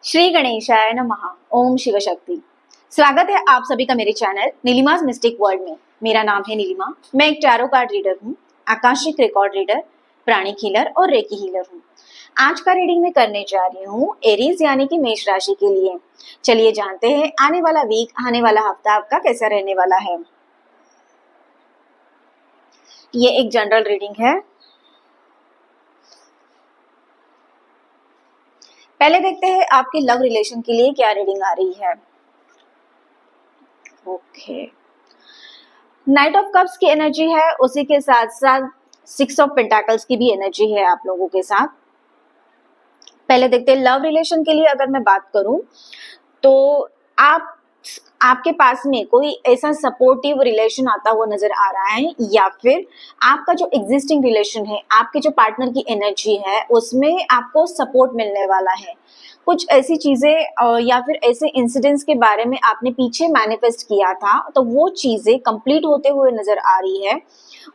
श्री गणेशाय नमः। ओम शिव शक्ति। स्वागत है आप सभी का मेरे चैनल नीलिमा's मिस्टिक वर्ल्ड में। मेरा नाम है नीलिमा। मैं एक टैरो कार्ड रीडर हूँ, आकाशिक रिकॉर्ड रीडर, प्राणिक हीलर और रेकी हीलर हूँ। आज का रीडिंग मैं करने जा रही हूँ एरीज यानी कि मेष राशि के लिए। चलिए जानते हैं आने वाला वीक, आने वाला हफ्ता आपका कैसा रहने वाला है। ये एक जनरल रीडिंग है। पहले देखते हैं आपके लव रिलेशन के लिए क्या रीडिंग आ रही है। ओके, नाइट ऑफ कप्स की एनर्जी है, उसी के साथ साथ 6 ऑफ पेंटाकल्स की भी एनर्जी है आप लोगों के साथ। पहले देखते हैं लव रिलेशन के लिए अगर मैं बात करूं तो आपके पास में कोई ऐसा सपोर्टिव रिलेशन आता हुआ नजर आ रहा है, या फिर आपका जो एग्जिस्टिंग रिलेशन है, आपके जो पार्टनर की एनर्जी है उसमें आपको सपोर्ट मिलने वाला है। कुछ ऐसी चीजें या फिर ऐसे इंसिडेंट्स के बारे में आपने पीछे मैनिफेस्ट किया था, तो वो चीजें कंप्लीट होते हुए नजर आ रही है।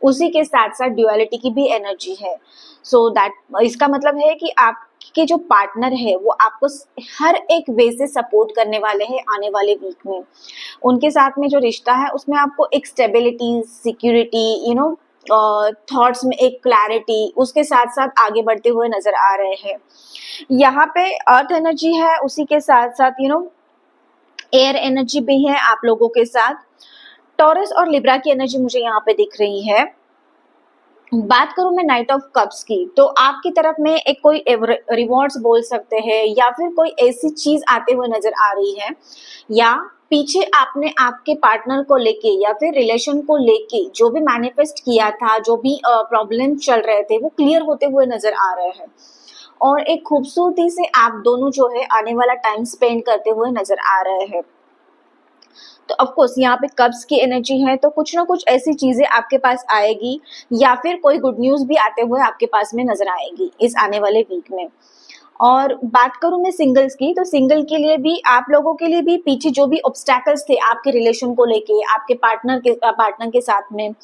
उसी के साथ साथ ड्युअलिटी की भी एनर्जी है। सो दैट इसका मतलब है कि आपके जो पार्टनर है वो आपको हर एक वे से सपोर्ट करने वाले हैं आने वाले वीक में। उनके साथ में जो रिश्ता है उसमें आपको एक स्टेबिलिटी, सिक्योरिटी, थॉट्स में एक क्लैरिटी, उसके साथ साथ आगे बढ़ते हुए नजर आ रहे हैं। यहाँ पे अर्थ एनर्जी है, उसी के साथ साथ एयर एनर्जी भी है आप लोगों के साथ। टॉरस और लिब्रा की एनर्जी मुझे यहाँ पे दिख रही है। बात करूं मैं नाइट ऑफ कप्स की, तो आपकी तरफ में एक कोई रिवॉर्ड्स बोल सकते हैं, या फिर कोई ऐसी चीज आते हुए नजर आ रही है, या पीछे आपने आपके पार्टनर को लेके या फिर रिलेशन को लेके जो भी मैनिफेस्ट किया था, जो भी प्रॉब्लम चल रहे थे वो क्लियर होते हुए नजर आ रहे हैं। और एक खूबसूरती से आप दोनों जो है आने वाला टाइम स्पेंड करते हुए नजर आ रहे हैं। तो ऑफ कोर्स यहाँ पे कब्स की एनर्जी है, तो कुछ ना कुछ ऐसी चीजें आपके पास आएगी, या फिर कोई गुड न्यूज भी आते हुए आपके पास में नजर आएगी इस आने वाले वीक में। और बात करूं मैं सिंगल्स की, तो सिंगल के लिए भी, आप लोगों के लिए भी पीछे जो भी ऑब्स्टैकल्स थे आपके रिलेशन को लेके, आपके पार्टनर के साथ में,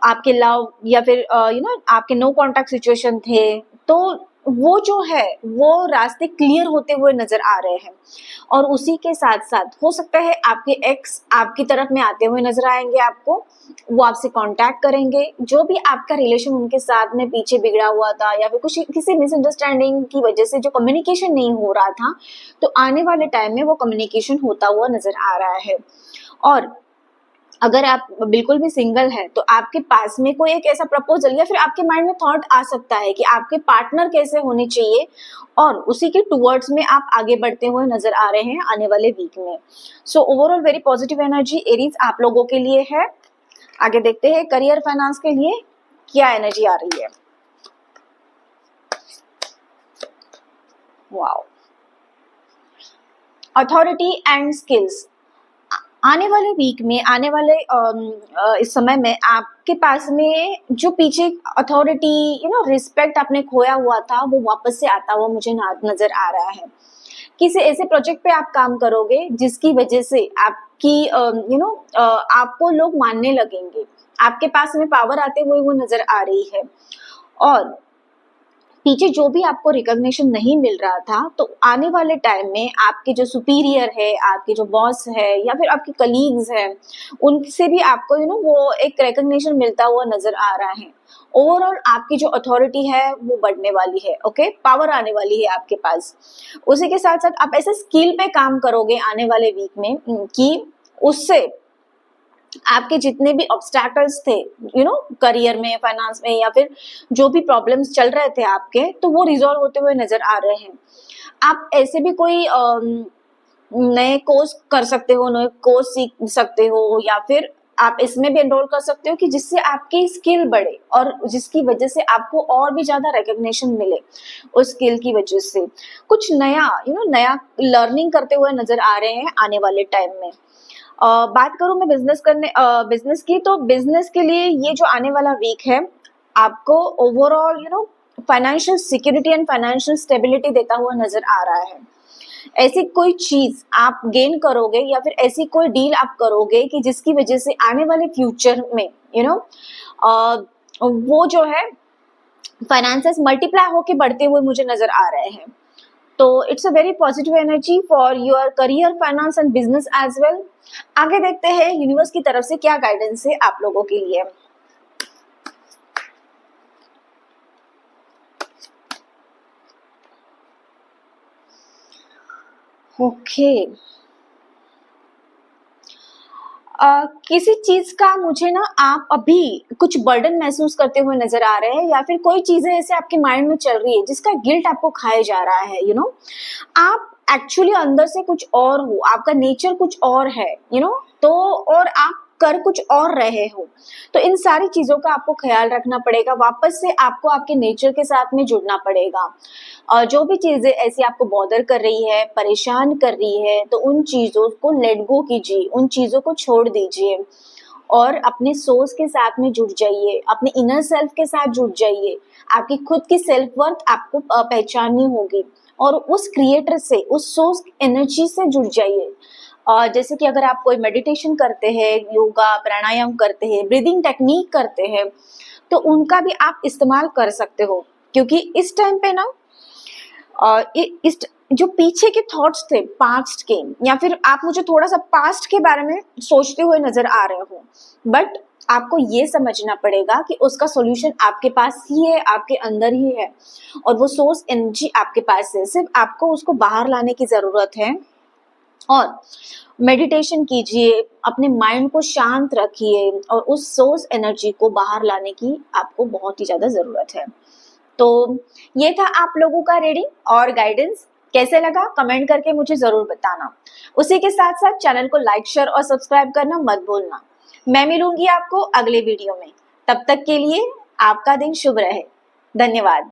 आपके लव या फिर आपके नो कांटेक्ट सिचुएशन थे, तो वो जो है वो रास्ते क्लियर होते हुए नजर आ रहे हैं। और उसी के साथ साथ हो सकता है आपके एक्स आपकी तरफ में आते हुए नजर आएंगे आपको, वो आपसे कांटेक्ट करेंगे। जो भी आपका रिलेशन उनके साथ में पीछे बिगड़ा हुआ था, या फिर कुछ किसी मिसअंडरस्टैंडिंग की वजह से जो कम्युनिकेशन नहीं हो रहा था, तो आने वाले टाइम में वो कम्युनिकेशन होता हुआ नजर आ रहा है। और अगर आप बिल्कुल भी सिंगल हैं, तो आपके पास में कोई एक ऐसा प्रपोजल या फिर आपके माइंड में थॉट आ सकता है कि आपके पार्टनर कैसे होने चाहिए, और उसी के टुवर्ड्स में आप आगे बढ़ते हुए नजर आ रहे हैं आने वाले वीक में। So overall very positive energy Aries आप लोगों के लिए है। आगे देखते हैं करियर फाइनेंस के लिए क्या एनर्जी आ रही है। Wow, authority and skills. आने वाले वीक में, आने वाले इस समय में आपके पास में जो पीछे अथॉरिटी, रिस्पेक्ट आपने खोया हुआ था, वो वापस से आता हुआ मुझे नजर आ रहा है। किसी ऐसे प्रोजेक्ट पे आप काम करोगे जिसकी वजह से आपकी आपको लोग मानने लगेंगे, आपके पास में पावर आते हुए वो नजर आ रही है। और पीछे जो भी आपको रिकॉग्निशन नहीं मिल रहा था, तो आने वाले टाइम में आपके जो सुपीरियर है, आपके जो बॉस है, या फिर आपके कलीग्स हैं, उनसे भी आपको वो एक रिकॉग्निशन मिलता हुआ नजर आ रहा है। ओवरऑल आपकी जो अथॉरिटी है वो बढ़ने वाली है। ओके, पावर आने वाली है आपके पास। उसी के साथ साथ आप ऐसे स्किल पे काम करोगे आने वाले वीक में कि उससे आपके जितने भी ऑब्स्टैकल्स थे करियर में, फाइनेंस में, या फिर जो भी प्रॉब्लम्स चल रहे थे आपके, तो वो रिजॉल्व होते हुए नजर आ रहे हैं। आप ऐसे भी कोई नए कोर्स कर सकते हो, नए कोर्स सीख सकते हो, या फिर आप इसमें भी एनरोल कर सकते हो कि जिससे आपकी स्किल बढ़े और जिसकी वजह से आपको और भी ज्यादा रिकॉग्निशन मिले उस स्किल की वजह से। कुछ नया नया लर्निंग करते हुए नजर आ रहे हैं आने वाले टाइम में। बात करूं मैं बिजनेस की, तो बिजनेस के लिए ये जो आने वाला वीक है आपको overall financial security and financial stability देता हुआ नजर आ रहा है। ऐसी कोई चीज आप गेन करोगे, या फिर ऐसी कोई डील आप करोगे कि जिसकी वजह से आने वाले फ्यूचर में वो जो है फाइनेंसेस मल्टीप्लाई होके बढ़ते हुए मुझे नजर आ रहे हैं। तो it's a very positive energy for your career, finance and business as well. आगे देखते हैं यूनिवर्स की तरफ से क्या गाइडेंस है आप लोगों के लिए। ओके किसी चीज का मुझे ना आप अभी कुछ बर्डन महसूस करते हुए नजर आ रहे हैं, या फिर कोई चीजें ऐसे आपके माइंड में चल रही है जिसका गिल्ट आपको खाया जा रहा है। आप एक्चुअली अंदर से कुछ और हो, आपका नेचर कुछ और है, तो और आप कर कुछ और रहे हो। तो इन सारी चीजों का आपको ख्याल रखना पड़ेगा, वापस से आपको आपके नेचर के साथ में जुड़ना पड़ेगा। और जो भी चीजें ऐसी आपको बॉदर कर रही है, परेशान कर रही है, तो उन चीजों को लेट गो कीजिए, उन चीजों को छोड़ दीजिए और अपने सोर्स के साथ में जुड़ जाइए, अपने इनर सेल्फ के साथ जुड़ जाइए। आपकी खुद की सेल्फ वर्थ आपको पहचाननी होगी और उस क्रिएटर से, उस सोर्स एनर्जी से जुड़ जाइए। जैसे कि अगर आप कोई मेडिटेशन करते हैं, योगा प्राणायाम करते हैं, ब्रीदिंग टेक्निक करते हैं, तो उनका भी आप इस्तेमाल कर सकते हो। क्योंकि इस टाइम पे ना इस जो पीछे के थॉट्स थे पास्ट के, या फिर आप मुझे थोड़ा सा पास्ट के बारे में सोचते हुए नजर आ रहे हो, बट आपको ये समझना पड़ेगा कि उसका सॉल्यूशन आपके पास ही है, आपके अंदर ही है, और वो सोर्स एनर्जी आपके पास है। सिर्फ आपको उसको बाहर लाने की जरूरत है। और मेडिटेशन कीजिए, अपने माइंड को शांत रखिए और उस सोर्स एनर्जी को बाहर लाने की आपको बहुत ही ज्यादा जरूरत है। तो ये था आप लोगों का रीडिंग और गाइडेंस। कैसे लगा कमेंट करके मुझे जरूर बताना। उसी के साथ साथ चैनल को लाइक, शेयर और सब्सक्राइब करना मत भूलना। मैं मिलूंगी आपको अगले वीडियो में। तब तक के लिए आपका दिन शुभ रहे। धन्यवाद।